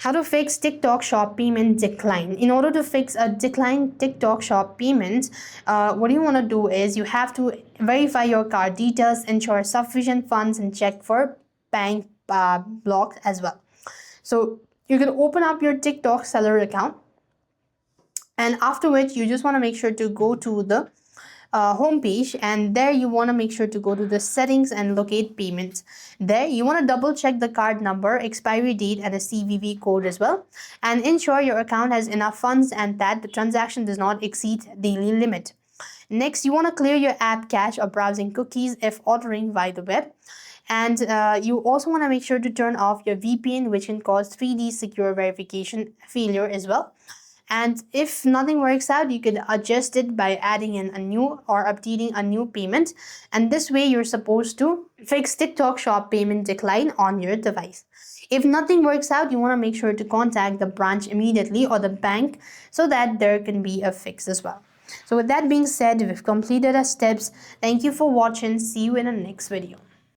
How to fix TikTok shop payment decline. In order to fix a declined TikTok shop payment, what you want to do is you have to verify your card details, ensure sufficient funds, and check for bank block as well. So you can open up your TikTok seller account, and after which you just want to make sure to go to the home page, and there you want to make sure to go to the settings and locate payments. There you want to double check the card number, expiry date, and a CVV code as well, and ensure your account has enough funds and that the transaction does not exceed daily limit. Next, you want to clear your app cache or browsing cookies if ordering via the web. And you also want to make sure to turn off your VPN, which can cause 3D secure verification failure as well. And if nothing works out, you can adjust it by adding in a new or updating a new payment. And this way you're supposed to fix TikTok shop payment decline on your device. If nothing works out, you want to make sure to contact the branch immediately or the bank so that there can be a fix as well. So with that being said, we've completed our steps. Thank you for watching. See you in the next video.